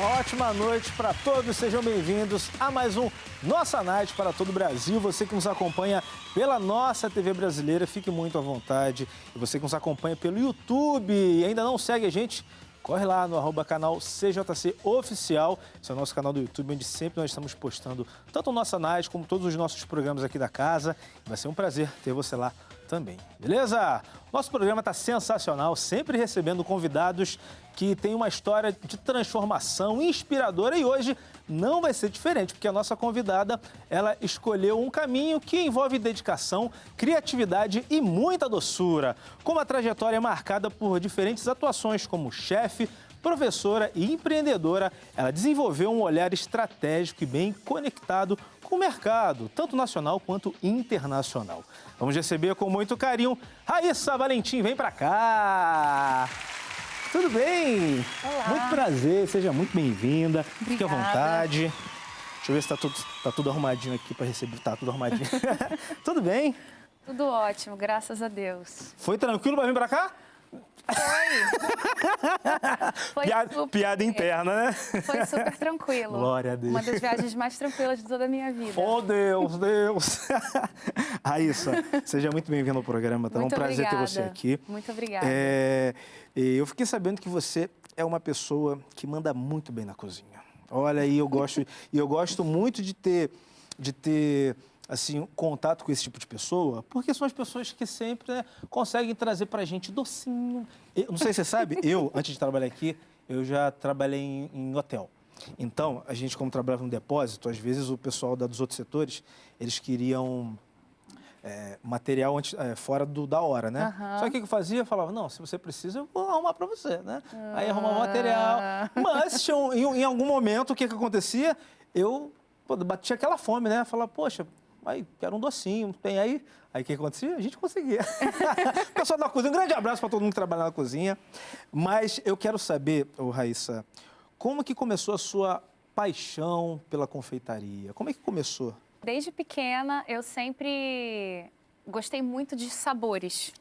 Uma ótima noite para todos, sejam bem-vindos a mais um Nossa Night para todo o Brasil. Você que nos acompanha pela nossa TV brasileira, fique muito à vontade. E você que nos acompanha pelo YouTube e ainda não segue a gente, corre lá no @canal CJC Oficial. Esse é o nosso canal do YouTube, onde sempre nós estamos postando tanto o Nossa Night como todos os nossos programas aqui da casa. Vai ser um prazer ter você lá também, beleza? Nosso programa está sensacional, sempre recebendo convidados que têm uma história de transformação inspiradora e hoje não vai ser diferente, porque a nossa convidada, ela escolheu um caminho que envolve dedicação, criatividade e muita doçura, com uma trajetória marcada por diferentes atuações como chefe, professora e empreendedora. Ela desenvolveu um olhar estratégico e bem conectado com o mercado, tanto nacional quanto internacional. Vamos receber com muito carinho Raíssa Valentim, vem pra cá! Tudo bem? Olá. Muito prazer, seja muito bem-vinda. Fique à vontade. Deixa eu ver se tá tudo arrumadinho aqui para receber. Tá tudo arrumadinho. Tudo bem? Tudo ótimo, graças a Deus. Foi tranquilo para vir para cá? Foi Piada interna, né? Foi super tranquilo. Glória a Deus. Uma das viagens mais tranquilas de toda a minha vida. Oh, Deus! Raíssa, seja muito bem-vinda ao programa. Tá um prazer ter você aqui. Muito obrigada. Eu fiquei sabendo que você é uma pessoa que manda muito bem na cozinha. Olha aí, eu gosto muito de ter assim, contato com esse tipo de pessoa, porque são as pessoas que sempre, né, conseguem trazer pra gente docinho. Não sei se você sabe, antes de trabalhar aqui, eu já trabalhei em hotel. Então, a gente, como trabalhava no depósito, às vezes o pessoal dos outros setores, eles queriam material fora da hora, né? Uhum. Só que o que eu fazia? Eu falava, não, se você precisa, eu vou arrumar pra você, né? Aí arrumava o material. Mas, em algum momento, o que acontecia? Eu batia aquela fome, né? Falava, poxa, aí, quero um docinho, tem aí? Aí o que acontecia? A gente conseguia. Pessoal da cozinha, um grande abraço para todo mundo que trabalha na cozinha. Mas eu quero saber, Raíssa, como que começou a sua paixão pela confeitaria? Como é que começou? Desde pequena, eu sempre gostei muito de sabores.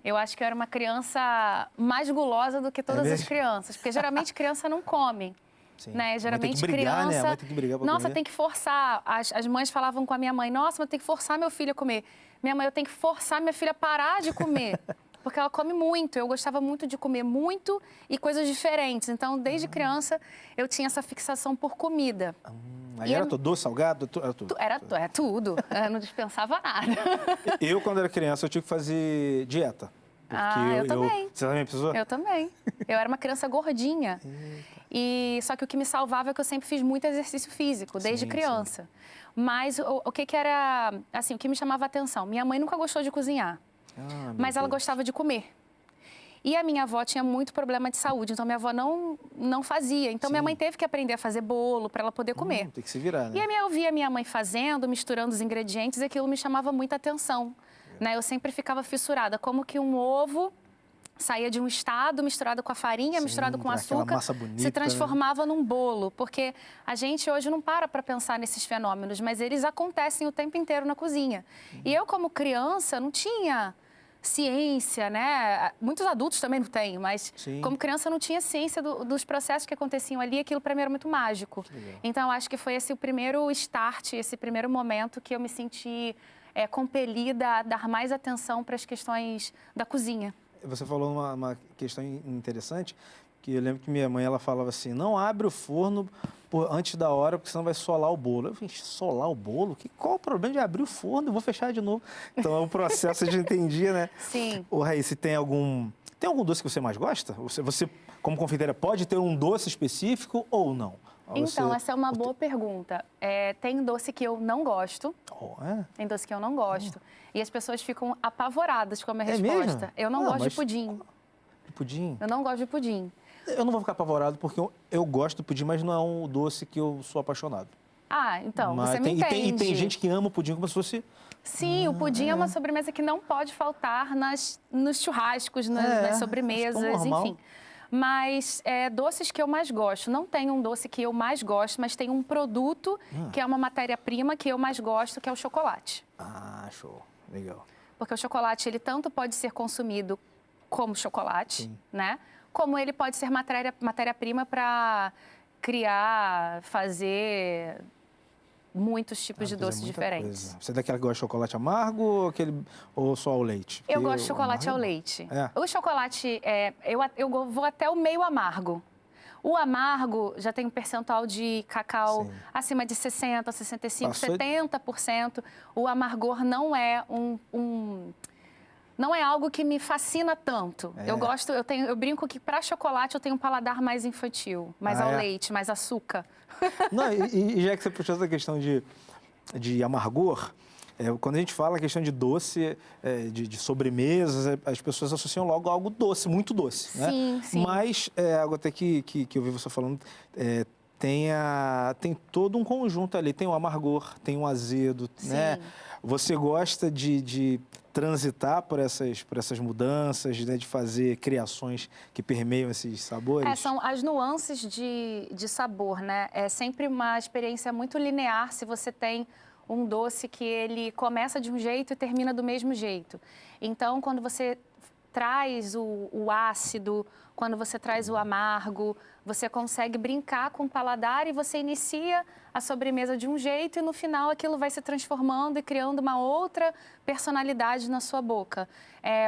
Eu acho que eu era uma criança mais gulosa do que todas as crianças, porque geralmente criança não come. Sim. Né? Geralmente tem que brigar, criança, né? A mãe tem que brigar pra nossa, comer. tem que forçar. As mães falavam com a minha mãe, nossa, mas tem que forçar meu filho a comer. Minha mãe, eu tenho que forçar minha filha a parar de comer, porque ela come muito. Eu gostava muito de comer muito e coisas diferentes. Então, desde criança, eu tinha essa fixação por comida. Aí era tudo doce, salgado? Era tudo. Era tudo. Eu não dispensava nada. Eu, quando era criança, eu tive que fazer dieta. Porque eu também. Você também precisou? Eu também. Eu era uma criança gordinha. Só que o que me salvava é que eu sempre fiz muito exercício físico, desde criança. Sim. Mas o que era, assim, o que me chamava a atenção? Minha mãe nunca gostou de cozinhar, mas ela gostava de comer. E a minha avó tinha muito problema de saúde, então minha avó não fazia. Então minha mãe teve que aprender a fazer bolo para ela poder comer. Tem que se virar, né? E aí eu via minha mãe fazendo, misturando os ingredientes, e aquilo me chamava muita atenção. Né? Eu sempre ficava fissurada, como que um ovo saía de um estado misturado com a farinha, misturado com açúcar, bonita, se transformava num bolo. Porque a gente hoje não para pensar nesses fenômenos, mas eles acontecem o tempo inteiro na cozinha. E eu, como criança, não tinha ciência, né? Muitos adultos também não têm, mas como criança eu não tinha ciência dos processos que aconteciam ali, e aquilo para mim era muito mágico. Então, acho que foi esse o primeiro start, esse primeiro momento que eu me senti compelida a dar mais atenção para as questões da cozinha. Você falou uma questão interessante, que eu lembro que minha mãe, ela falava assim, não abre o forno antes da hora, porque senão vai solar o bolo. Eu falei, solar o bolo? Qual o problema de abrir o forno? Eu vou fechar de novo. Então, é um processo, a gente entendia, né? Sim. Raíssa, tem algum doce que você mais gosta? Você, como confeiteira, pode ter um doce específico ou não? Então, essa é uma boa pergunta. Tem doce que eu não gosto. Tem doce que eu não gosto. E as pessoas ficam apavoradas com a minha resposta. Mesmo? Eu não gosto de pudim. De pudim? Eu não gosto de pudim. Eu não vou ficar apavorado porque eu gosto do pudim, mas não é um doce que eu sou apaixonado. Então, mas você me entende. E tem gente que ama o pudim como se fosse... Sim, o pudim é uma sobremesa que não pode faltar nos churrascos, nas sobremesas, enfim. Mas doces que eu mais gosto. Não tem um doce que eu mais gosto, mas tem um produto que é uma matéria-prima que eu mais gosto, que é o chocolate. Show. Legal. Porque o chocolate, ele tanto pode ser consumido como chocolate, né? Como ele pode ser matéria-prima para criar, fazer muitos tipos de doces diferentes. Coisa. Você é daquela que gosta de chocolate amargo ou só ao leite? Eu gosto de chocolate ao leite. O chocolate, eu vou até o meio amargo. O amargo já tem um percentual de cacau acima de 60%, 65%, 70%. O amargor não é não é algo que me fascina tanto. Eu brinco que para chocolate eu tenho um paladar mais infantil, mais ao leite, mais açúcar. Não, e já que você puxou essa questão de amargor, quando a gente fala a questão de doce, de sobremesas, as pessoas associam logo a algo doce, muito doce, né? Sim. Mas, até que eu vi você falando, tem todo um conjunto ali. Tem o amargor, tem o azedo, né? Você gosta de transitar por essas mudanças, né? De fazer criações que permeiam esses sabores? São as nuances de sabor, né? É sempre uma experiência muito linear se você tem um doce que ele começa de um jeito e termina do mesmo jeito. Então, quando você traz o ácido, quando você traz o amargo, você consegue brincar com o paladar e você inicia a sobremesa de um jeito e no final aquilo vai se transformando e criando uma outra personalidade na sua boca.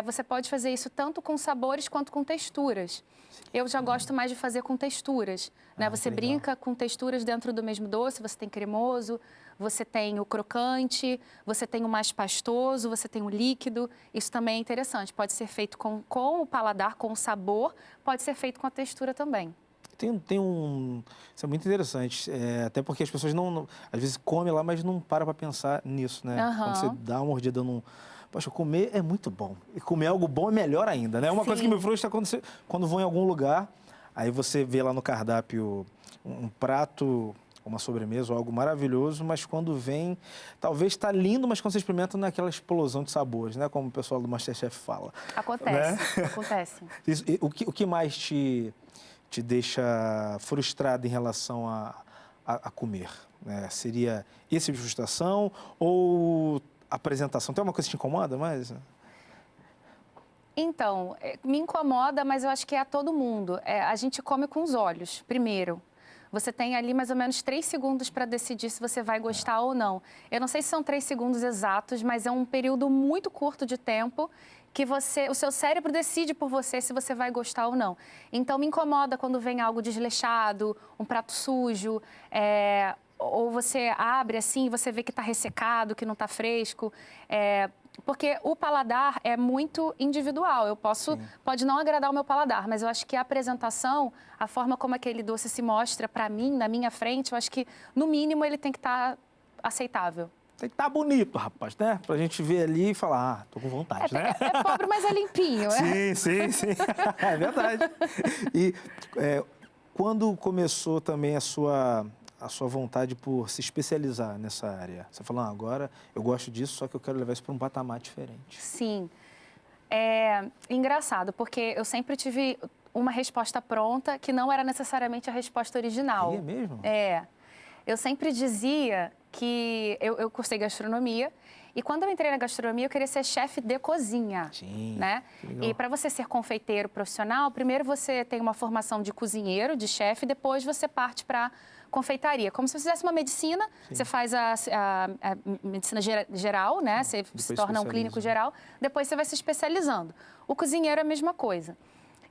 Você pode fazer isso tanto com sabores quanto com texturas. Eu já gosto mais de fazer com texturas, né? Você brinca com texturas dentro do mesmo doce, você tem cremoso, você tem o crocante, você tem o mais pastoso, você tem o líquido. Isso também é interessante. Pode ser feito com o paladar, com o sabor, pode ser feito com a textura também. Isso é muito interessante, até porque as pessoas às vezes comem lá, mas não para pensar nisso, né? Quando você dá uma mordida Poxa, comer é muito bom. E comer algo bom é melhor ainda, né? Uma coisa que me frustra é quando vou em algum lugar, aí você vê lá no cardápio um prato, uma sobremesa ou algo maravilhoso, mas quando vem, talvez está lindo, mas quando você experimenta não é aquela explosão de sabores, né? Como o pessoal do MasterChef fala. Acontece, né? Acontece. O que mais te deixa frustrado em relação a comer? Né? Seria esse de frustração ou a apresentação? Tem alguma coisa que te incomoda mais? Então, me incomoda, mas eu acho que é a todo mundo. A gente come com os olhos, primeiro. Você tem ali mais ou menos 3 segundos para decidir se você vai gostar ou não. Eu não sei se são 3 segundos exatos, mas é um período muito curto de tempo que o seu cérebro decide por você se você vai gostar ou não. Então, me incomoda quando vem algo desleixado, um prato sujo, ou você abre assim e você vê que está ressecado, que não está fresco. Porque o paladar é muito individual. Pode não agradar o meu paladar, mas eu acho que a apresentação, a forma como aquele doce se mostra para mim, na minha frente, eu acho que, no mínimo, ele tem que estar aceitável. Tem que estar bonito, rapaz, né? Pra gente ver ali e falar, tô com vontade, né? É pobre, mas é limpinho, Sim. É verdade. E quando começou também a sua vontade por se especializar nessa área? Você falou, agora eu gosto disso, só que eu quero levar isso para um patamar diferente. Sim. É engraçado, porque eu sempre tive uma resposta pronta que não era necessariamente a resposta original. É mesmo? Eu sempre dizia que eu cursei gastronomia e quando eu entrei na gastronomia eu queria ser chefe de cozinha. Sim, né? E para você ser confeiteiro profissional, primeiro você tem uma formação de cozinheiro, de chefe, depois você parte para confeitaria. Como se você fizesse uma medicina, você faz a medicina geral, né? Você se torna um clínico geral, depois você vai se especializando. O cozinheiro é a mesma coisa.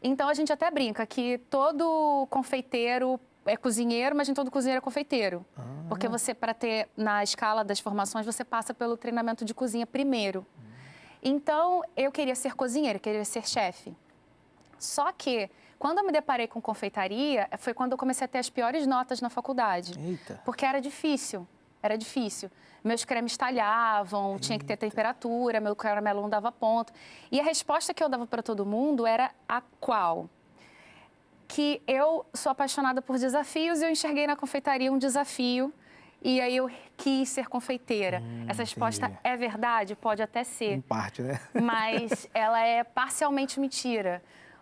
Então, a gente até brinca que todo confeiteiro é cozinheiro, mas nem todo cozinheiro é confeiteiro. Porque você, para ter na escala das formações, você passa pelo treinamento de cozinha primeiro. Então, eu queria ser cozinheira, queria ser chefe. Só que, quando eu me deparei com confeitaria, foi quando eu comecei a ter as piores notas na faculdade. Eita. Porque era difícil. Meus cremes talhavam, tinha que ter temperatura, meu caramelo não dava ponto. E a resposta que eu dava para todo mundo era a qual? Que eu sou apaixonada por desafios e eu enxerguei na confeitaria um desafio. E aí eu quis ser confeiteira. Essa resposta é verdade? Pode até ser. Em parte, né? Mas ela é parcialmente mentira.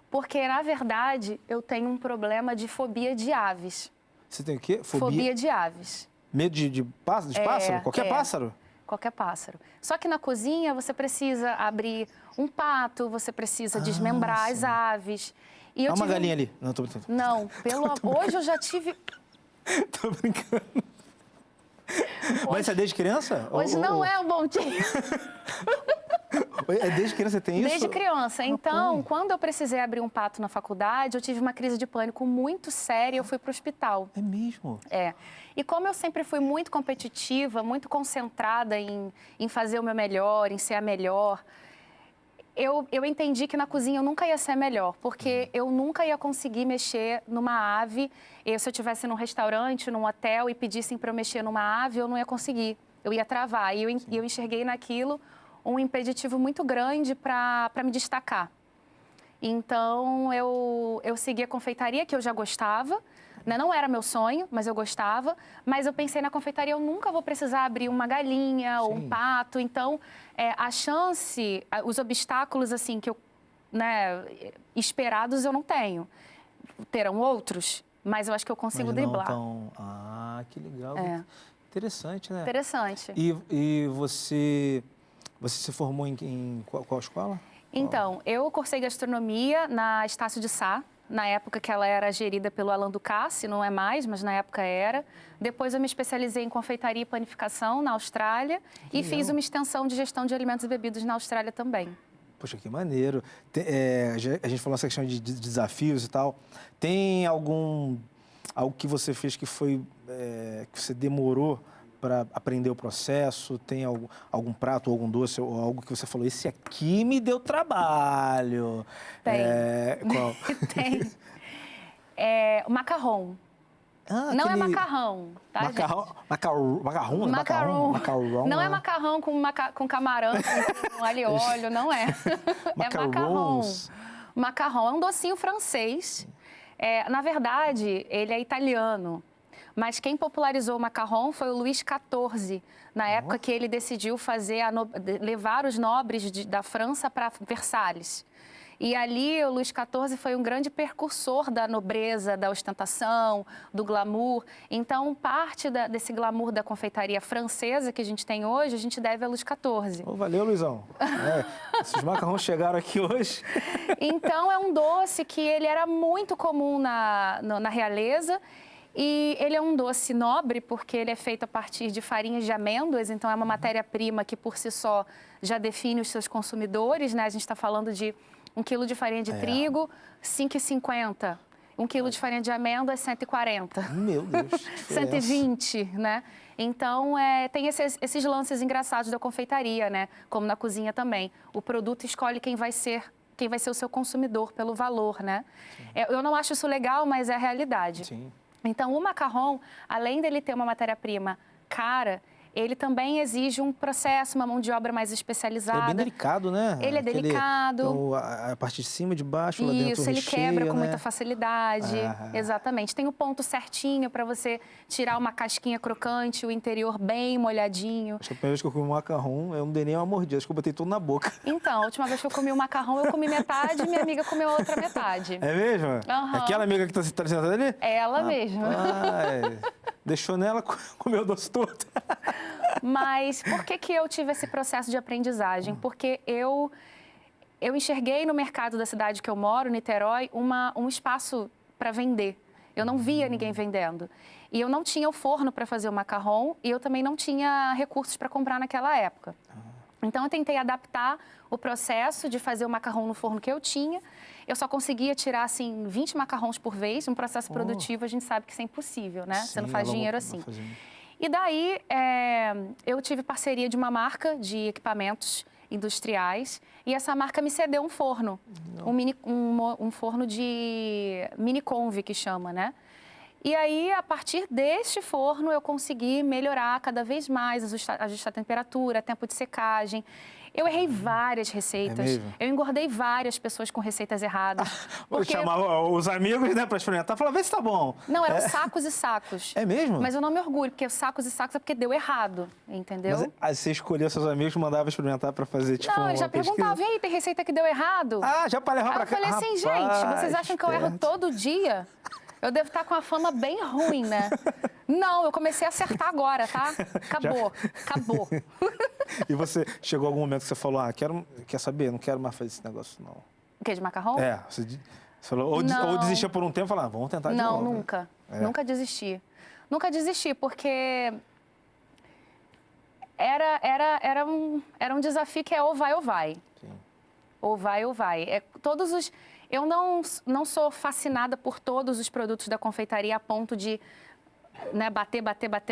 Porque, na verdade, eu tenho um problema de fobia de aves. Você tem o quê? Fobia de aves. Medo de pássaro? Qualquer pássaro? Qualquer pássaro. Só que na cozinha você precisa abrir um pato, você precisa desmembrar as aves. E Há uma galinha ali. Não, tô brincando. Não, hoje eu já tive Tô brincando. Mas isso é desde criança? Hoje não é um bom dia. É desde criança você tem isso? Desde criança. Então, quando eu precisei abrir um pato na faculdade, eu tive uma crise de pânico muito séria e eu fui para o hospital. É mesmo? É. E como eu sempre fui muito competitiva, muito concentrada em fazer o meu melhor, em ser a melhor, eu entendi que na cozinha eu nunca ia ser a melhor, porque eu nunca ia conseguir mexer numa ave. Se eu estivesse num restaurante, num hotel e pedissem para eu mexer numa ave, eu não ia conseguir. Eu ia travar. E eu enxerguei naquilo um impeditivo muito grande para me destacar. Então, eu segui a confeitaria, que eu já gostava, né? Não era meu sonho, mas eu gostava. Mas eu pensei na confeitaria, eu nunca vou precisar abrir uma galinha ou um pato. Então, a chance, os obstáculos assim que eu, né, esperados eu não tenho. Terão outros, mas eu acho que eu consigo driblar. Então, que legal. Interessante, né? Interessante. E você se formou em qual escola? Então, eu cursei gastronomia na Estácio de Sá, na época que ela era gerida pelo Alain Ducasse, não é mais, mas na época era. Depois eu me especializei em confeitaria e panificação na Austrália e fiz uma extensão de gestão de alimentos e bebidas na Austrália também. Poxa, que maneiro. A gente falou essa questão de desafios e tal. Tem algo que você fez que foi que você demorou para aprender o processo? Tem algum prato, algum doce, ou algo que você falou, esse aqui me deu trabalho? Tem. Qual? Tem. O macarrão. Não é macarrão, tá, macarrão, gente? Macarrão. Não é macarrão com camarão, com alho e óleo, não é. É macarrão. Macarrão é um docinho francês. Na verdade, ele é italiano. Mas quem popularizou o macarrão foi o Luís XIV, na época que ele decidiu levar os nobres da França para Versalhes. E ali o Luís XIV foi um grande precursor da nobreza, da ostentação, do glamour. Então, parte desse glamour da confeitaria francesa que a gente tem hoje, a gente deve a Luís XIV. Valeu, Luizão. Esses macarrões chegaram aqui hoje. Então, é um doce que ele era muito comum na realeza. E ele é um doce nobre porque ele é feito a partir de farinhas de amêndoas, então é uma matéria-prima que por si só já define os seus consumidores, né? A gente está falando de 1 quilo de farinha de trigo, R$ 5,50. 1 quilo de farinha de amêndoas, 140. Meu Deus, 120, né? Então, tem esses lances engraçados da confeitaria, né? Como na cozinha também. O produto escolhe quem vai ser o seu consumidor pelo valor, né? Eu não acho isso legal, mas é a realidade. Sim. Então, o macarrão, além dele ter uma matéria-prima cara, ele também exige um processo, uma mão de obra mais especializada. É bem delicado, né? Ele é delicado. A parte de cima, de baixo, lá dentro o recheio, ele quebra com né? muita facilidade. Exatamente. Tem o ponto certinho para você tirar uma casquinha crocante, o interior bem molhadinho. Acho que a primeira vez que eu comi um macarrão, eu não dei nem uma mordida, acho que eu botei tudo na boca. Então, a última vez que eu comi o macarrão, eu comi metade e minha amiga comeu a outra metade. É mesmo? Uhum. Aquela amiga que tá sentada ali? É ela mesma. Deixou nela, comeu o doce todo. Mas por que eu tive esse processo de aprendizagem? Porque eu enxerguei no mercado da cidade que eu moro, Niterói, um espaço para vender. Eu não via ninguém vendendo. E eu não tinha o forno para fazer o macarrão e eu também não tinha recursos para comprar naquela época. Então, eu tentei adaptar o processo de fazer o macarrão no forno que eu tinha. Eu só conseguia tirar, assim, 20 macarrões por vez. Um processo produtivo, a gente sabe que isso é impossível, né? Você não faz dinheiro assim. E daí, eu tive parceria de uma marca de equipamentos industriais e essa marca me cedeu um forno, um forno de mini conve, que chama, né? E aí, a partir deste forno, eu consegui melhorar cada vez mais, ajustar a temperatura, tempo de secagem. Eu errei várias receitas. Eu engordei várias pessoas com receitas erradas. Porque... chamava os amigos, né, para experimentar, falava, vê se tá bom. Não, eram sacos e sacos. É mesmo? Mas eu não me orgulho, porque sacos e sacos é porque deu errado, entendeu? Mas aí você escolheu seus amigos, mandava experimentar para fazer, tipo, não, eu já perguntava, e aí, tem receita que deu errado? Já para levar para cá? Eu falei assim, gente, vocês acham que eu erro todo dia? Eu devo estar com a fama bem ruim, né? Não, eu comecei a acertar agora, tá? Acabou. E você, chegou algum momento que você falou, quer saber, não quero mais fazer esse negócio, não. O quê, de macarrão? Você falou, ou desistiu por um tempo e falou, vamos tentar de novo. Não, nunca. Nunca desisti. nunca desisti, porque era um desafio que é ou vai ou vai. Sim. Ou vai ou vai. Eu não sou fascinada por todos os produtos da confeitaria a ponto de, né, bater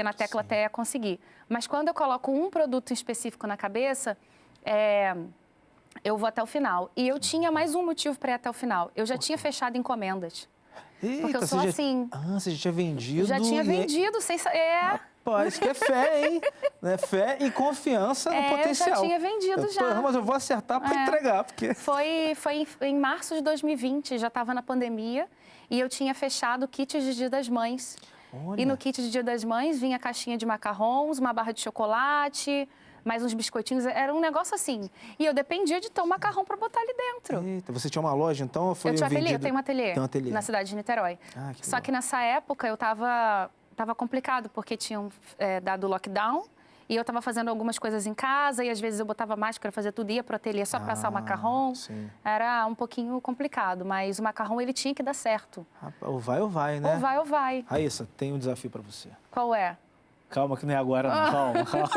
na tecla até conseguir. Mas quando eu coloco um produto específico na cabeça, eu vou até o final. E eu tinha mais um motivo para ir até o final. Eu já tinha fechado encomendas. Eita, Porque eu sou assim. Você já tinha vendido? Já tinha vendido, sem saber. Rapaz, isso que é fé, hein? Né? Fé e confiança no potencial. Eu já tinha vendido já. Mas eu vou acertar para entregar, porque... Foi em março de 2020, já estava na pandemia, e eu tinha fechado kits de Dia das Mães. Olha. E no kit de Dia das Mães vinha caixinha de macarrons, uma barra de chocolate, mais uns biscoitinhos, era um negócio assim. E eu dependia de ter um macarrão para botar ali dentro. Eita, você tinha uma loja, então? Ou foi eu tinha vendido... ateliê, eu tenho um ateliê, Tem um ateliê na cidade de Niterói. Só que nessa época eu estava complicado, porque tinham dado lockdown, e eu estava fazendo algumas coisas em casa, e às vezes eu botava máscara, fazia tudo, ia para o ateliê só para assar o macarrão. Sim. Era um pouquinho complicado, mas o macarrão ele tinha que dar certo. Ou vai, né? Ou vai ou vai. Raíssa, tem um desafio para você. Qual é? Calma que não é agora, não. Calma.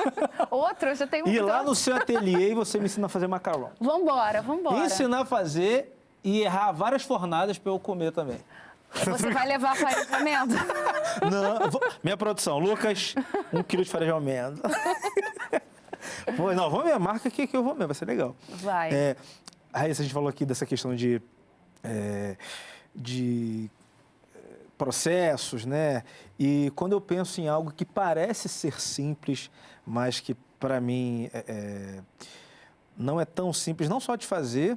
Outro? Eu já tenho um. Ir lá no seu ateliê e você me ensina a fazer macarrão. Vambora. Ensinar a fazer e errar várias fornadas para eu comer também. Você vai levar a farinha de amêndoa? Não, minha produção, Lucas, 1 quilo de farinha de amêndoa. Não, vamos ver a marca que eu vou mesmo, vai ser legal. Vai. Raíssa, a gente falou aqui dessa questão de processos, né? E quando eu penso em algo que parece ser simples, mas que para mim não é tão simples, não só de fazer,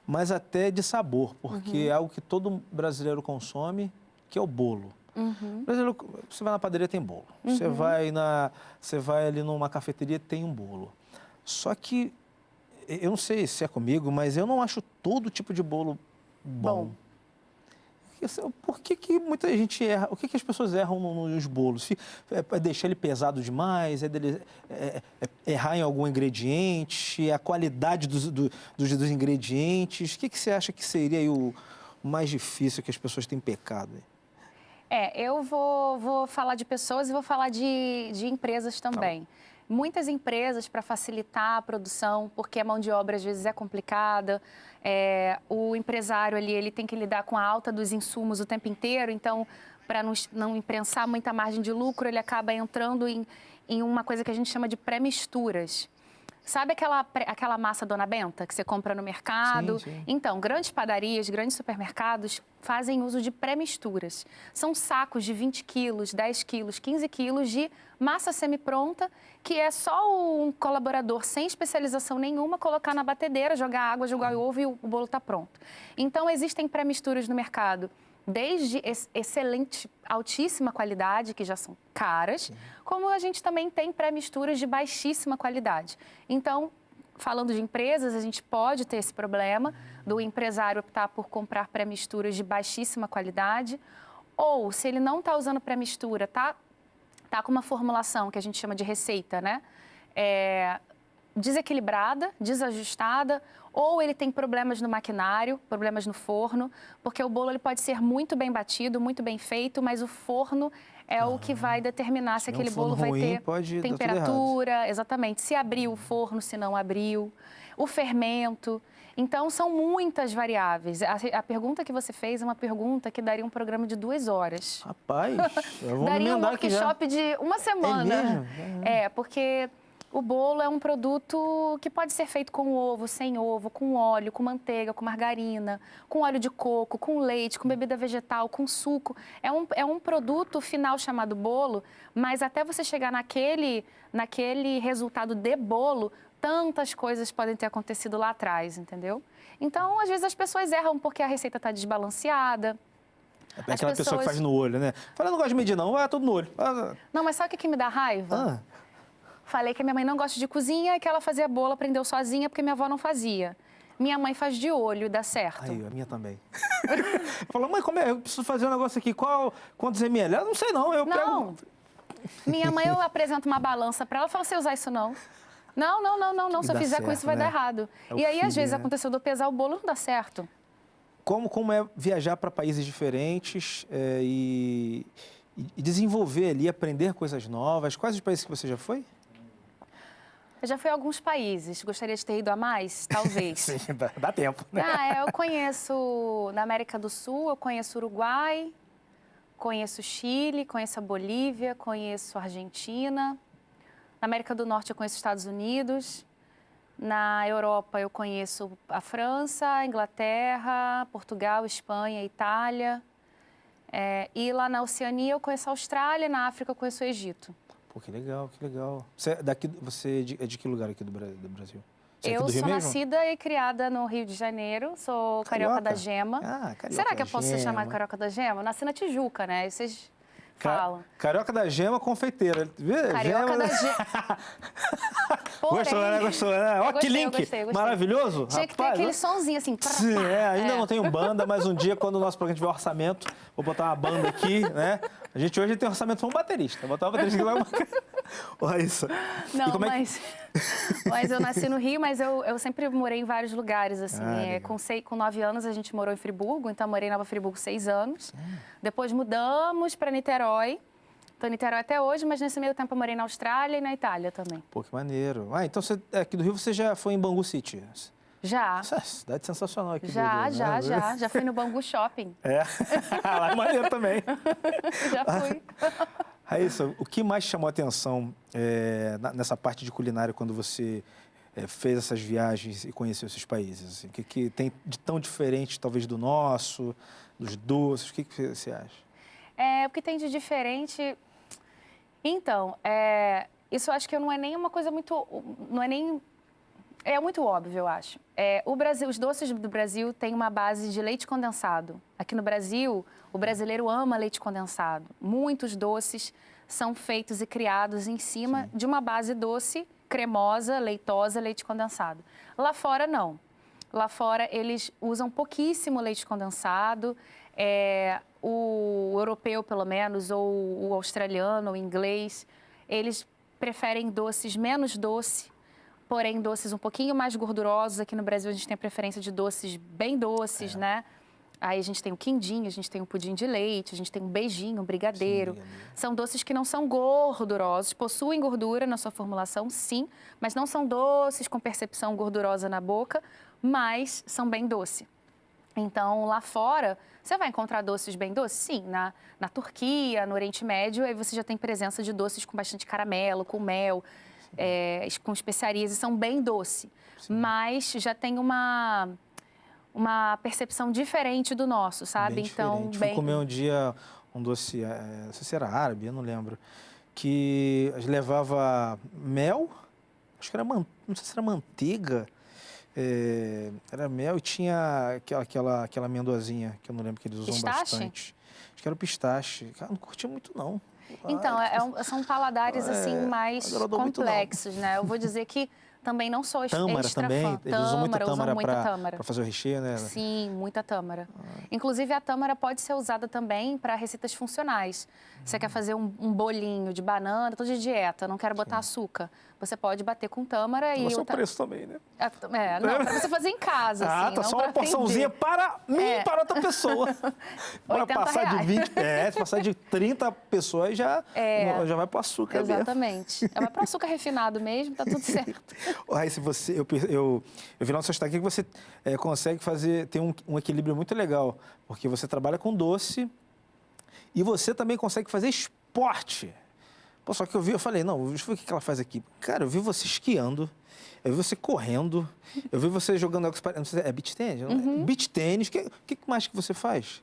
mas até de sabor, porque é algo que todo brasileiro consome, que é o bolo. Brasileiro, você vai na padaria, tem bolo. Você vai ali numa cafeteria, tem um bolo. Só que, eu não sei se é comigo, mas eu não acho todo tipo de bolo bom. Por que muita gente erra? O que as pessoas erram nos bolos? É deixar ele pesado demais? Errar em algum ingrediente? A qualidade dos ingredientes? O que você acha que seria aí o mais difícil que as pessoas têm pecado? Eu vou falar de pessoas e vou falar de empresas também. Muitas empresas, para facilitar a produção, porque a mão de obra às vezes é complicada, o empresário ali ele tem que lidar com a alta dos insumos o tempo inteiro, então, para não imprensar muita margem de lucro, ele acaba entrando em uma coisa que a gente chama de pré-misturas. Sabe aquela massa Dona Benta que você compra no mercado? Sim. Então, grandes padarias, grandes supermercados fazem uso de pré-misturas. São sacos de 20 quilos, 10 quilos, 15 quilos de massa semi-pronta, que é só um colaborador sem especialização nenhuma colocar na batedeira, jogar água, jogar ovo e o bolo está pronto. Então, existem pré-misturas no mercado, desde excelente, altíssima qualidade, que já são caras, como a gente também tem pré-misturas de baixíssima qualidade. Então, falando de empresas, a gente pode ter esse problema do empresário optar por comprar pré-misturas de baixíssima qualidade, ou se ele não está usando pré-mistura, tá com uma formulação que a gente chama de receita, né? Desequilibrada, desajustada, ou ele tem problemas no maquinário, problemas no forno, porque o bolo ele pode ser muito bem batido, muito bem feito, mas o forno é o que vai determinar se aquele bolo vai ter temperatura, exatamente, se abriu o forno, se não abriu, o fermento. Então, são muitas variáveis. A pergunta que você fez é uma pergunta que daria um programa de 2 horas. Rapaz, eu vou daria um já. workshop de 1 semana. É mesmo? Porque o bolo é um produto que pode ser feito com ovo, sem ovo, com óleo, com manteiga, com margarina, com óleo de coco, com leite, com bebida vegetal, com suco. É um produto final chamado bolo, mas até você chegar naquele resultado de bolo, tantas coisas podem ter acontecido lá atrás, entendeu? Então, às vezes as pessoas erram porque a receita está desbalanceada. É aquela pessoa que faz no olho, né? Fala, eu não gosto de medir, não. Tudo no olho. Não, mas sabe o que me dá raiva? Falei que a minha mãe não gosta de cozinha e que ela fazia bolo, aprendeu sozinha, porque minha avó não fazia. Minha mãe faz de olho e dá certo. Aí, a minha também. Falou, mãe, como é? Eu preciso fazer um negócio aqui. Quantos ml? Eu não sei, não. Eu pego... Minha mãe, eu apresento uma balança para ela e falo, você usar isso não. Não. Se eu fizer com isso, vai dar errado. E aí, às vezes, aconteceu de eu pesar o bolo, não dá certo. Como é viajar para países diferentes e e desenvolver ali, aprender coisas novas. Quais os países que você já foi? Eu já fui a alguns países. Gostaria de ter ido a mais? Talvez. Sim, dá tempo, né? Eu conheço, na América do Sul, eu conheço o Uruguai, conheço o Chile, conheço a Bolívia, conheço a Argentina. Na América do Norte, eu conheço os Estados Unidos. Na Europa, eu conheço a França, a Inglaterra, Portugal, Espanha, Itália. E lá na Oceania, eu conheço a Austrália. Na África, eu conheço o Egito. Pô, que legal, que legal. Você é de que lugar aqui do Brasil? Você é aqui Eu do Rio sou mesmo? nascida e criada no Rio de Janeiro, sou carioca da Gema. Ah, carioca Será que da eu posso ser Gema. chamada carioca da Gema? Eu nasci na Tijuca, né? Aí vocês falam. Carioca da Gema, confeiteira. Carioca da Gema. Gostou, né? Gostou, né? Ó, que link gostei. maravilhoso. Tinha que ter aquele sonzinho assim. Sim, ainda não tenho banda, mas um dia, quando o nosso programa tiver orçamento, vou botar uma banda aqui, né? A gente hoje tem orçamento para um baterista. Vou botar um baterista que vai... Ô, Raíssa. Não, mas eu nasci no Rio, mas eu sempre morei em vários lugares, assim. Com 9 anos, a gente morou em Friburgo, então eu morei em Nova Friburgo 6 anos. Depois mudamos para Niterói. Estou em Niterói até hoje, mas nesse meio tempo eu morei na Austrália e na Itália também. Pô, que maneiro. Ah, então você, aqui do Rio você já foi em Bangu City? Já. Essa cidade sensacional aqui do Rio, Já. Já fui no Bangu Shopping. Lá é maneiro também. Já fui. Raíssa, o que mais chamou a atenção nessa parte de culinária quando você fez essas viagens e conheceu esses países? Assim? O que tem de tão diferente, talvez, do nosso, dos doces? O que você acha? O que tem de diferente... Então, isso eu acho que não é nem uma coisa muito... Não é nem... É muito óbvio, eu acho. Os doces do Brasil têm uma base de leite condensado. Aqui no Brasil, o brasileiro ama leite condensado. Muitos doces são feitos e criados em cima de uma base doce, cremosa, leitosa, leite condensado. Lá fora, não. Lá fora, eles usam pouquíssimo leite condensado. O europeu, pelo menos, ou o australiano, ou o inglês, eles preferem doces menos doce, porém doces um pouquinho mais gordurosos. Aqui no Brasil a gente tem a preferência de doces bem doces, né? Aí a gente tem o quindim, a gente tem o pudim de leite, a gente tem um beijinho, um brigadeiro. Sim, são doces que não são gordurosos, possuem gordura na sua formulação, sim, mas não são doces com percepção gordurosa na boca, mas são bem doce. Então, lá fora, você vai encontrar doces bem doces? Sim, na Turquia, no Oriente Médio, aí você já tem presença de doces com bastante caramelo, com mel, com especiarias, e são bem doces. Mas já tem uma percepção diferente do nosso, sabe? Bem então, diferente. Fui comer um dia um doce, não sei se era árabe, eu não lembro, que levava mel, acho que era, não sei se era manteiga, era mel e tinha aquela amendoazinha, que eu não lembro que eles usam bastante. Acho que era o pistache. Cara, não curti muito, não. Então, são paladares, assim, mais complexos, né? Eu vou dizer que também não sou tâmara extra também. fã. Eles usam muita tâmara para fazer o recheio, né? Sim, muita tâmara. Inclusive, a tâmara pode ser usada também para receitas funcionais. Você quer fazer um bolinho de banana, tô de dieta, não quero botar açúcar. Você pode bater com tâmara e... Mas é o preço também, né? Não, para você fazer em casa, assim. Tá, não só uma porçãozinha para mim e para outra pessoa. Vai passar de 20, se passar de 30 pessoas, já vai para o açúcar. Exatamente. Vai para o açúcar refinado mesmo, tá tudo certo. Aí, eu vi na sua história aqui que você consegue ter um equilíbrio muito legal, porque você trabalha com doce e você também consegue fazer esporte. Pô, só que eu falei, não, deixa eu ver o que ela faz aqui. Cara, eu vi você esquiando, eu vi você correndo, eu vi você jogando, não sei, beach tênis? Beach tênis, o que mais que você faz?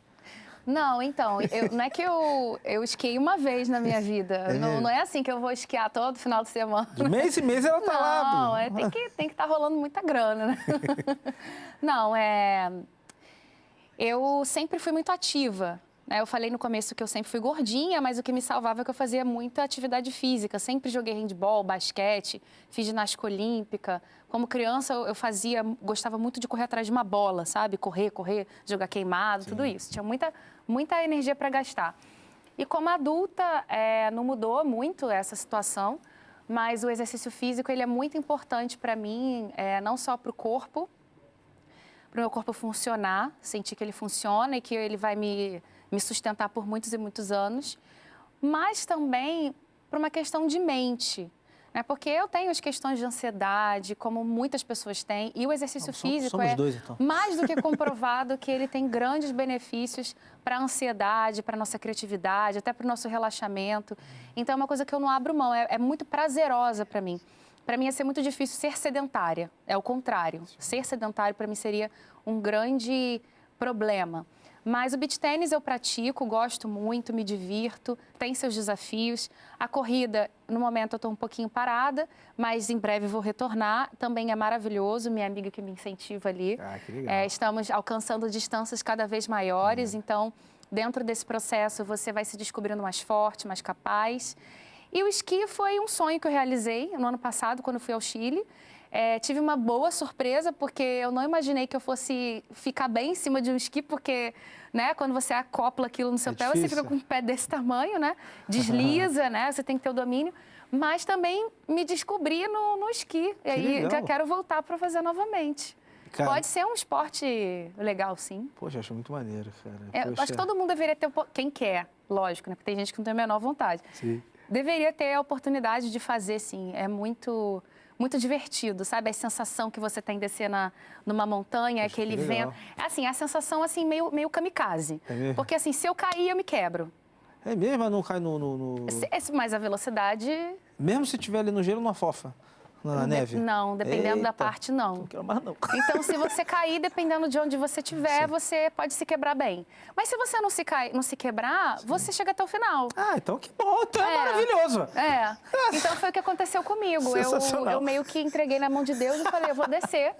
Não, então, não é que eu esquiei uma vez na minha vida. Não é assim que eu vou esquiar todo final de semana. De mês em mês ela tá lá. Não, tem que estar rolando muita grana, né? Não, eu sempre fui muito ativa. Eu falei no começo que eu sempre fui gordinha, mas o que me salvava é que eu fazia muita atividade física. Sempre joguei handebol, basquete, fiz ginástica olímpica. Como criança, gostava muito de correr atrás de uma bola, sabe? Correr, jogar queimado, tudo isso. Tinha muita energia para gastar. E como adulta, não mudou muito essa situação, mas o exercício físico ele é muito importante para mim, não só para o corpo, para o meu corpo funcionar, sentir que ele funciona e que ele vai me sustentar por muitos e muitos anos, mas também por uma questão de mente. Né? Porque eu tenho as questões de ansiedade, como muitas pessoas têm, e o exercício físico somos dois, então. mais do que comprovado que ele tem grandes benefícios para a ansiedade, para a nossa criatividade, até para o nosso relaxamento. Então, é uma coisa que eu não abro mão, é muito prazerosa para mim. Para mim, ia ser muito difícil ser sedentária, é o contrário. Ser sedentário, para mim, seria um grande problema. Mas o beach tênis eu pratico, gosto muito, me divirto, tem seus desafios. A corrida, no momento, eu estou um pouquinho parada, mas em breve vou retornar. Também é maravilhoso, minha amiga que me incentiva ali. Ah, que legal. Estamos alcançando distâncias cada vez maiores, então, dentro desse processo, você vai se descobrindo mais forte, mais capaz. E o esqui foi um sonho que eu realizei no ano passado, quando fui ao Chile. Tive uma boa surpresa, porque eu não imaginei que eu fosse ficar bem em cima de um esqui, porque, né, quando você acopla aquilo no seu pé, você fica com um pé desse tamanho, né? Desliza, né? Você tem que ter o domínio. Mas também me descobri no esqui. E aí já quero voltar para fazer novamente. Cara, pode ser um esporte legal, sim. Poxa, acho muito maneiro, cara. Acho que todo mundo deveria ter, quem quer, lógico, né? Porque tem gente que não tem a menor vontade. Sim. Deveria ter a oportunidade de fazer, sim. É muito divertido, sabe? A sensação que você tem descer numa montanha, Acho aquele vento. Assim, a sensação, assim, meio kamikaze. É mesmo? Porque, assim, se eu cair, eu me quebro. É mesmo? Mas não cai no... Mas a velocidade... Mesmo se tiver ali no gelo, não afofa? Na neve? Não, dependendo da parte, não. Não quero mais, não. Então, se você cair, dependendo de onde você estiver, você pode se quebrar bem. Mas se você não se quebrar, você chega até o final. Ah, então que bom, então é maravilhoso. Então, foi o que aconteceu comigo. Eu meio que entreguei na mão de Deus e falei, eu vou descer.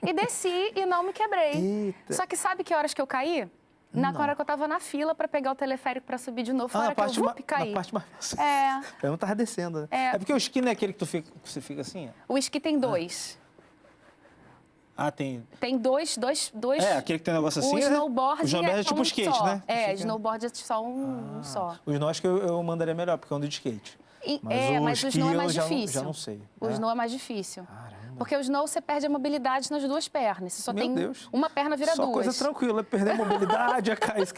E desci e não me quebrei. Eita. Só que sabe que horas que eu caí? Na hora que eu tava na fila para pegar o teleférico para subir de novo, foi a hora que eu caí. Na parte mais... Eu não tava descendo, né? É porque o esqui não é aquele que você fica assim, ó? O esqui tem dois. Ah, tem... Tem dois... aquele que tem um negócio assim, o snowboard O snowboard é tipo um skate, só. né? Snowboard é só um só. O snow acho que eu mandaria melhor, porque eu ando de skate. Mas o snow é mais difícil. Já não sei. O snow é mais difícil. Caramba. Porque o snow você perde a mobilidade nas duas pernas. Você só tem uma perna vira só duas. Coisa tranquila, perder a mobilidade, a cair,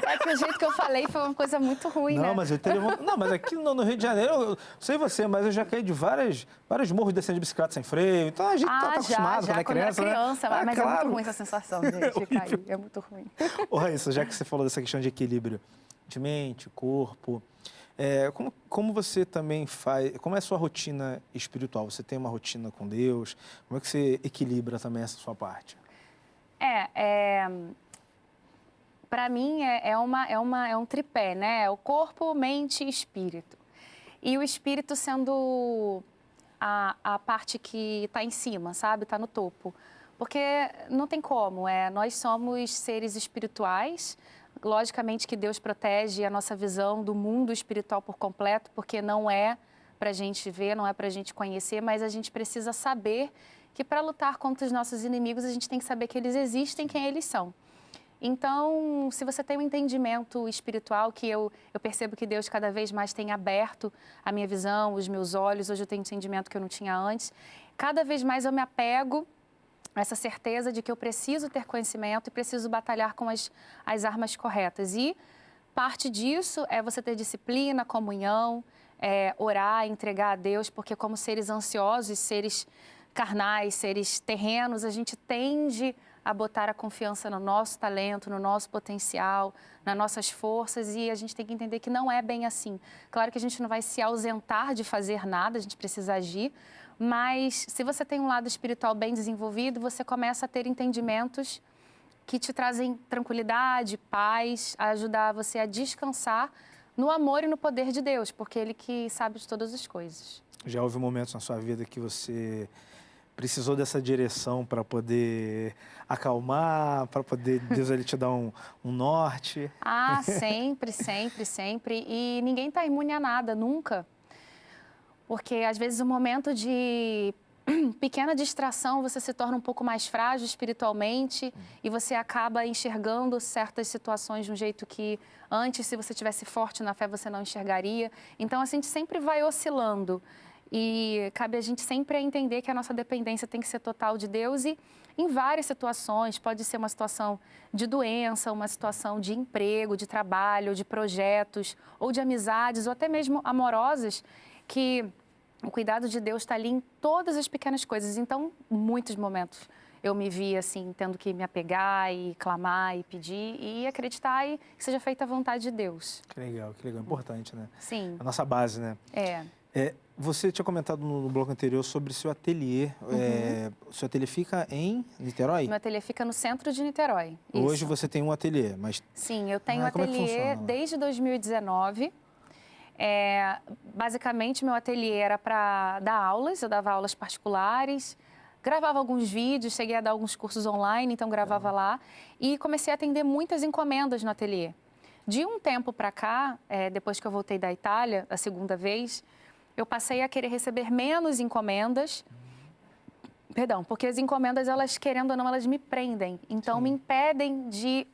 É que o jeito que eu falei foi uma coisa muito ruim, né? Mas eu teria... Não, mas aqui no Rio de Janeiro, eu sei você, mas eu já caí de vários morros descendo de bicicleta sem freio. Então a gente tá acostumado quando é criança, né? Mas é muito ruim essa sensação, gente, de cair. É muito ruim. Ô, Raíssa, já que você falou dessa questão de equilíbrio de mente, corpo, como você também faz... Como é a sua rotina espiritual? Você tem uma rotina com Deus? Como é que você equilibra também essa sua parte? Para mim, é um tripé, né? O corpo, mente e espírito. E o espírito sendo a parte que está em cima, sabe? Está no topo. Porque não tem como, nós somos seres espirituais. Logicamente que Deus protege a nossa visão do mundo espiritual por completo, porque não é para a gente ver, não é para a gente conhecer, mas a gente precisa saber que para lutar contra os nossos inimigos, a gente tem que saber que eles existem, quem eles são. Então, se você tem um entendimento espiritual, que eu percebo que Deus cada vez mais tem aberto a minha visão, os meus olhos, hoje eu tenho um entendimento que eu não tinha antes, cada vez mais eu me apego essa certeza de que eu preciso ter conhecimento e preciso batalhar com as armas corretas. E parte disso é você ter disciplina, comunhão, orar, entregar a Deus, porque como seres ansiosos, seres carnais, seres terrenos, a gente tende a botar a confiança no nosso talento, no nosso potencial, nas nossas forças, e a gente tem que entender que não é bem assim. Claro que a gente não vai se ausentar de fazer nada, a gente precisa agir, mas se você tem um lado espiritual bem desenvolvido, você começa a ter entendimentos que te trazem tranquilidade, paz, a ajudar você a descansar no amor e no poder de Deus, porque Ele que sabe de todas as coisas. Já houve momentos na sua vida que você precisou dessa direção para poder acalmar, para poder Deus ele te dar um norte? Sempre, sempre, sempre. E ninguém está imune a nada, nunca. Porque, às vezes, o momento de pequena distração, você se torna um pouco mais frágil espiritualmente e você acaba enxergando certas situações de um jeito que antes, se você tivesse forte na fé, você não enxergaria. Então, a gente sempre vai oscilando. E cabe a gente sempre entender que a nossa dependência tem que ser total de Deus e em várias situações, pode ser uma situação de doença, uma situação de emprego, de trabalho, de projetos, ou de amizades, ou até mesmo amorosas, que o cuidado de Deus está ali em todas as pequenas coisas. Então, em muitos momentos, eu me vi assim, tendo que me apegar e clamar e pedir e acreditar e que seja feita a vontade de Deus. Que legal, importante, né? Sim. A nossa base, né? Você tinha comentado no bloco anterior sobre seu ateliê. O seu ateliê fica em Niterói? Meu ateliê fica no centro de Niterói. Hoje isso. você tem um ateliê, mas... Sim, eu tenho como é que ateliê funciona? desde 2019. Basicamente, meu ateliê era para dar aulas, eu dava aulas particulares, gravava alguns vídeos, cheguei a dar alguns cursos online, então gravava lá. E comecei a atender muitas encomendas no ateliê. De um tempo para cá, depois que eu voltei da Itália, a segunda vez, eu passei a querer receber menos encomendas. Perdão, porque as encomendas, elas querendo ou não, elas me prendem. Então, me impedem de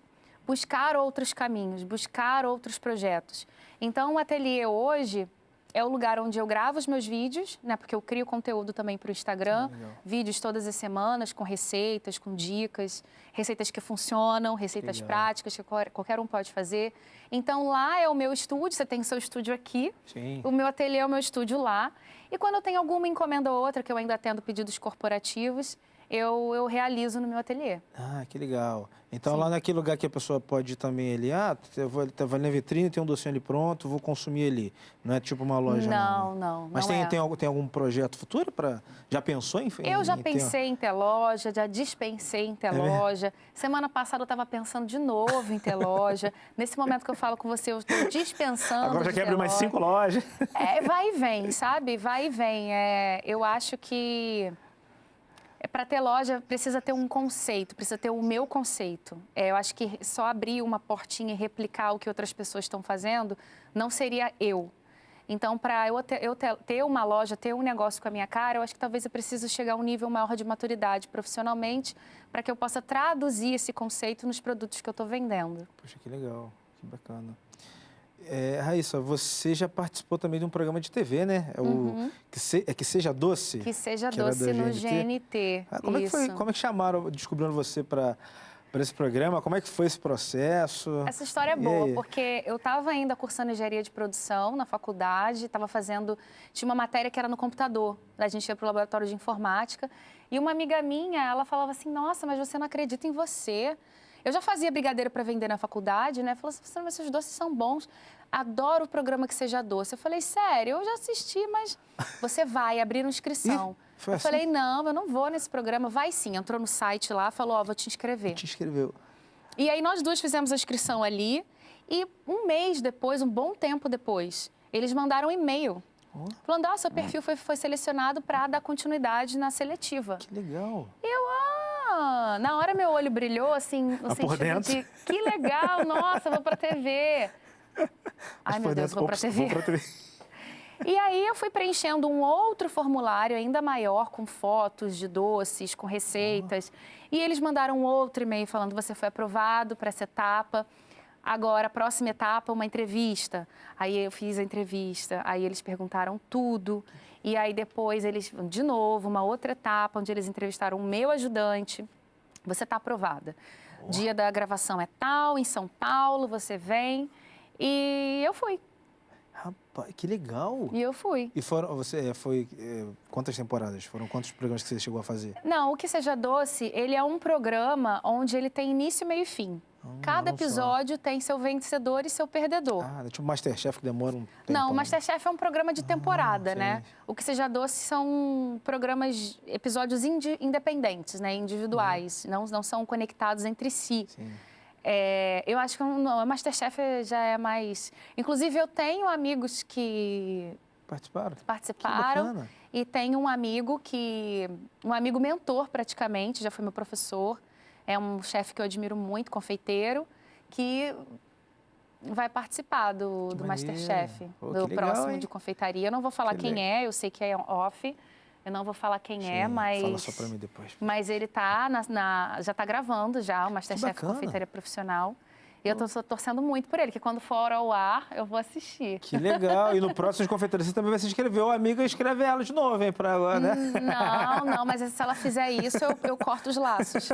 buscar outros caminhos, buscar outros projetos. Então, o ateliê hoje é o lugar onde eu gravo os meus vídeos, né? Porque eu crio conteúdo também para o Instagram, vídeos todas as semanas com receitas, com dicas, receitas que funcionam, receitas práticas que qualquer um pode fazer. Então, lá é o meu estúdio, você tem seu estúdio aqui, o meu ateliê é o meu estúdio lá. E quando eu tenho alguma encomenda ou outra, que eu ainda atendo pedidos corporativos, eu realizo no meu ateliê. Ah, que legal. Então, lá naquele lugar que a pessoa pode ir também ali, eu vou ali na vitrine, tem um docinho ali pronto, vou consumir ali. Não é tipo uma loja, não. Não. Mas tem algum projeto futuro para... Já pensou em... Eu já pensei em ter loja, já dispensei em ter loja. Semana passada eu estava pensando de novo em ter loja. Nesse momento que eu falo com você, eu estou dispensando. Agora já quer abrir mais 5 lojas. Vai e vem, sabe? Vai e vem. Eu acho que... Para ter loja, precisa ter um conceito, precisa ter o meu conceito. Eu acho que só abrir uma portinha e replicar o que outras pessoas estão fazendo não seria eu. Então, para eu ter uma loja, ter um negócio com a minha cara, eu acho que talvez eu precise chegar a um nível maior de maturidade profissionalmente para que eu possa traduzir esse conceito nos produtos que eu estou vendendo. Poxa, que legal, que bacana. Raíssa, você já participou também de um programa de TV, né? Que Seja Doce? Que Seja Doce no GNT. Como é que foi? Como é que chamaram, descobrindo você para esse programa? Como é que foi esse processo? Essa história é boa, porque eu estava ainda cursando engenharia de produção na faculdade, tinha uma matéria que era no computador, a gente ia para o laboratório de informática, e uma amiga minha, ela falava assim, nossa, mas você não acredita em você. Eu já fazia brigadeiro para vender na faculdade, né? Falou assim, mas seus doces são bons. Adoro o programa Que Seja Doce. Eu falei, sério, eu já assisti, mas você vai abrir uma inscrição. Eu falei, não, eu não vou nesse programa. Vai sim. Entrou no site lá, falou, vou te inscrever. Te inscreveu. E aí nós duas fizemos a inscrição ali e um mês depois, um bom tempo depois, eles mandaram um e-mail. Falando, seu perfil foi selecionado para dar continuidade na seletiva. Que legal. Na hora meu olho brilhou, assim, no sentido de, que legal, nossa, vou pra TV. Ai, meu Deus, vou pra TV. E aí eu fui preenchendo um outro formulário ainda maior, com fotos de doces, com receitas. E eles mandaram um outro e-mail falando, você foi aprovado para essa etapa. Agora, a próxima etapa, uma entrevista. Aí eu fiz a entrevista, aí eles perguntaram tudo. E aí depois eles, de novo, uma outra etapa, onde eles entrevistaram o meu ajudante. Você está aprovada. Dia da gravação é tal, em São Paulo, você vem. E eu fui. Rapaz, que legal. E eu fui. E quantas temporadas? Foram quantos programas que você chegou a fazer? Não, o Que Seja Doce, ele é um programa onde ele tem início, meio e fim. Cada episódio tem seu vencedor e seu perdedor. Tipo MasterChef que demora um tempo. Não, o MasterChef é um programa de temporada, né? O Que Seja Doce são episódios independentes, né? Individuais, não são conectados entre si. Sim. Eu acho que o MasterChef já é mais... Inclusive, eu tenho amigos que participaram e tenho um amigo mentor praticamente, já foi meu professor, é um chefe que eu admiro muito, confeiteiro, que vai participar do MasterChef, do próximo de confeitaria. Eu não vou falar quem é, eu sei que é off, eu não vou falar quem é, mas... Fala só pra mim depois. Mas ele tá já está gravando já, o MasterChef Confeitaria Profissional. E eu tô torcendo muito por ele, que quando for ao ar, eu vou assistir. Que legal. E no próximo de confeitaria você também vai se inscrever. Ô, amiga, escreve ela de novo, hein, pra agora, né? Não, mas se ela fizer isso, eu corto os laços.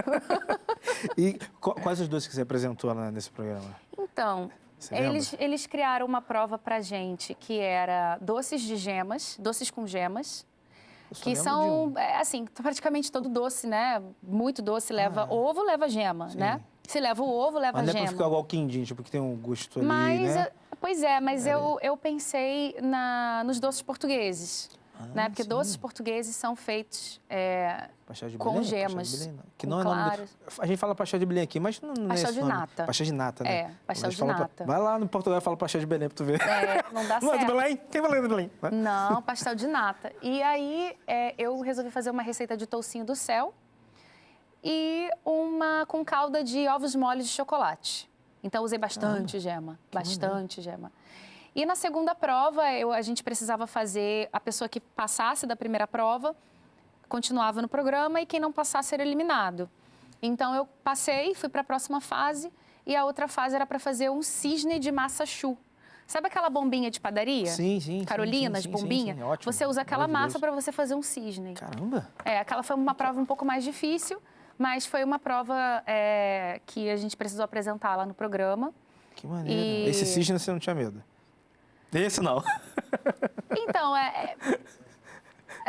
E quais os doces que você apresentou nesse programa? Então, eles criaram uma prova pra gente que era doces de gemas, doces com gemas. Que são, assim, praticamente todo doce, né? Muito doce, leva ovo, leva gema, né? Se leva o ovo, leva mas não gema. é pra ficar igual o quindim, tipo, que tem um gosto ali, né? Pois é, mas eu pensei nos doces portugueses, né? Porque doces portugueses são feitos com gemas, que não é nome a gente fala pastel de Belém aqui, mas não é esse de nata. Pastel de nata, né? Pastel de nata. Vai lá no Portugal e fala pastel de Belém pra tu ver. Não dá certo. Não é de Belém? Quem vai ler de Belém? Não, pastel de nata. E aí eu resolvi fazer uma receita de toucinho do céu e uma com calda de ovos moles de chocolate. Então usei bastante gema, bastante gema. E na segunda prova, a gente precisava fazer a pessoa que passasse da primeira prova continuava no programa e quem não passasse era eliminado. Então eu passei, fui para a próxima fase e a outra fase era para fazer um cisne de massa choux. Sabe aquela bombinha de padaria? Sim. Carolinas, bombinha? Sim, ótimo. Você usa aquela massa para você fazer um cisne. Caramba! Aquela foi uma prova um pouco mais difícil, mas foi uma prova que a gente precisou apresentar lá no programa. Que maneiro. Esse cisne você não tinha medo? Esse não. Então,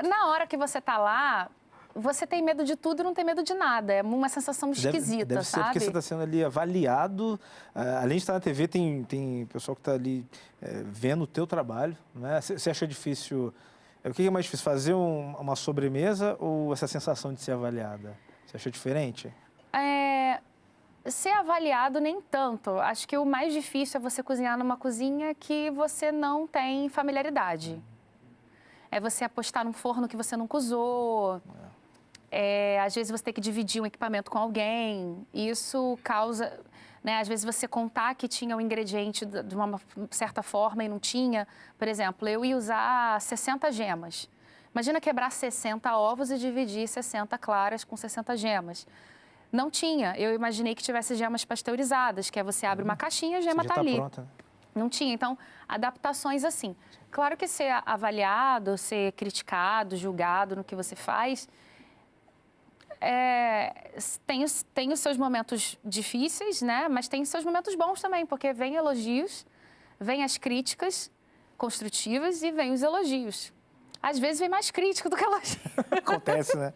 na hora que você tá lá, você tem medo de tudo e não tem medo de nada. É uma sensação esquisita, deve ser sabe? Porque você está sendo ali avaliado. Além de estar na TV, tem pessoal que está ali vendo o teu trabalho, né? Você achou difícil... O que é mais difícil, fazer uma sobremesa ou essa sensação de ser avaliada? Você achou diferente? Ser avaliado nem tanto. Acho que o mais difícil é você cozinhar numa cozinha que você não tem familiaridade. É você apostar num forno que você nunca usou. Às vezes você tem que dividir um equipamento com alguém. Isso causa... Né, às vezes você contar que tinha um ingrediente de uma certa forma e não tinha. Por exemplo, eu ia usar 60 gemas. Imagina quebrar 60 ovos e dividir 60 claras com 60 gemas. Não tinha. Eu imaginei que tivesse gemas pasteurizadas, que é você abre uma caixinha e a gema está ali. Pronta, né? Não tinha. Então, adaptações assim. Claro que ser avaliado, ser criticado, julgado no que você faz, tem os seus momentos difíceis, né? Mas tem os seus momentos bons também, porque vem elogios, vem as críticas construtivas e vem os elogios. Às vezes vem mais crítica do que elogio. Acontece, né?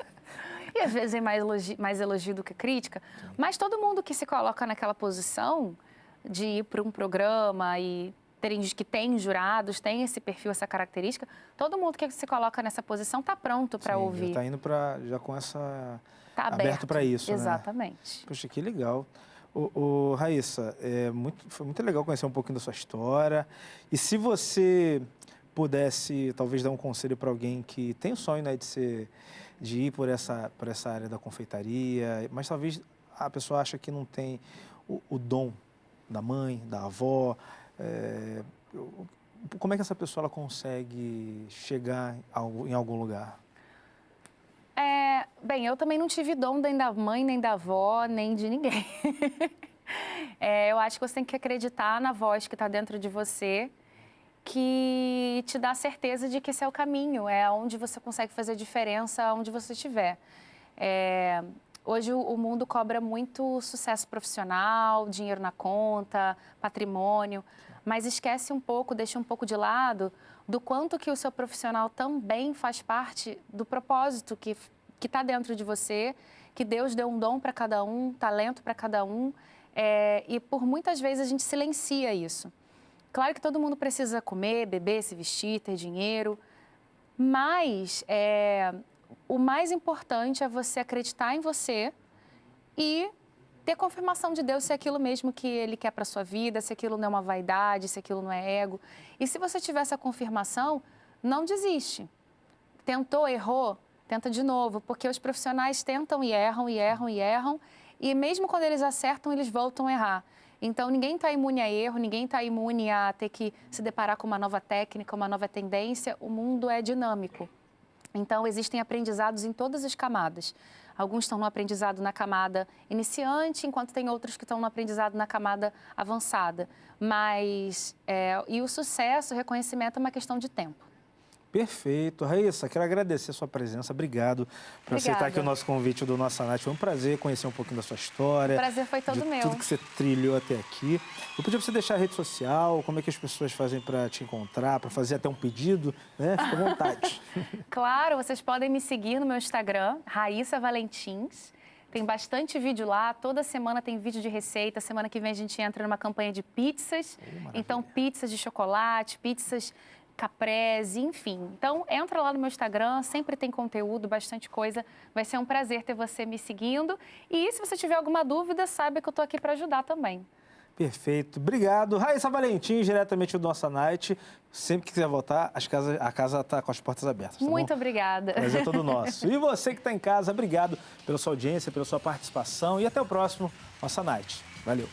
E às vezes é mais elogio do que crítica. Mas todo mundo que se coloca naquela posição de ir para um programa e que tem jurados, tem esse perfil, essa característica, todo mundo que se coloca nessa posição está pronto para ouvir. Já está indo já com essa... Tá aberto para isso, exatamente. Né? Poxa, que legal. Raíssa, foi muito legal conhecer um pouquinho da sua história. E se você pudesse, talvez, dar um conselho para alguém que tem o sonho, né, de ir por essa área da confeitaria, mas talvez a pessoa acha que não tem o dom da mãe, da avó. Como é que essa pessoa ela consegue chegar em algum lugar? Bem, eu também não tive dom nem da mãe, nem da avó, nem de ninguém. Eu acho que você tem que acreditar na voz que está dentro de você, que te dá a certeza de que esse é o caminho, é onde você consegue fazer diferença, onde você estiver. Hoje o mundo cobra muito sucesso profissional, dinheiro na conta, patrimônio, mas esquece um pouco, deixa um pouco de lado do quanto que o seu profissional também faz parte do propósito que está dentro de você, que Deus deu um dom para cada um, talento para cada um, e por muitas vezes a gente silencia isso. Claro que todo mundo precisa comer, beber, se vestir, ter dinheiro, mas o mais importante é você acreditar em você e ter confirmação de Deus se é aquilo mesmo que Ele quer para a sua vida, se aquilo não é uma vaidade, se aquilo não é ego. E se você tiver essa confirmação, não desiste. Tentou, errou, tenta de novo, porque os profissionais tentam e erram, e erram, e erram, e mesmo quando eles acertam, eles voltam a errar. Então, ninguém está imune a erro, ninguém está imune a ter que se deparar com uma nova técnica, uma nova tendência. O mundo é dinâmico. Então, existem aprendizados em todas as camadas. Alguns estão no aprendizado na camada iniciante, enquanto tem outros que estão no aprendizado na camada avançada. Mas, e o sucesso, o reconhecimento é uma questão de tempo. Perfeito. Raíssa, quero agradecer a sua presença. Obrigado por aceitar aqui o nosso convite do Nossa Night. Foi um prazer conhecer um pouquinho da sua história. O prazer foi todo meu. Tudo que você trilhou até aqui. Eu pedi para você deixar a rede social, como é que as pessoas fazem para te encontrar, para fazer até um pedido, né? Fica à vontade. Claro, vocês podem me seguir no meu Instagram, Raíssa Valentins. Tem bastante vídeo lá, toda semana tem vídeo de receita. Semana que vem a gente entra numa campanha de pizzas. Então, pizzas de chocolate, pizzas caprese, enfim. Então, entra lá no meu Instagram, sempre tem conteúdo, bastante coisa. Vai ser um prazer ter você me seguindo. E se você tiver alguma dúvida, saiba que eu estou aqui para ajudar também. Perfeito. Obrigado. Raíssa Valentins, diretamente do Nossa Night. Sempre que quiser voltar, a casa está com as portas abertas. Tá Muito bom? obrigada. Prazer é todo nosso. E você que está em casa, obrigado pela sua audiência, pela sua participação. E até o próximo Nossa Night. Valeu.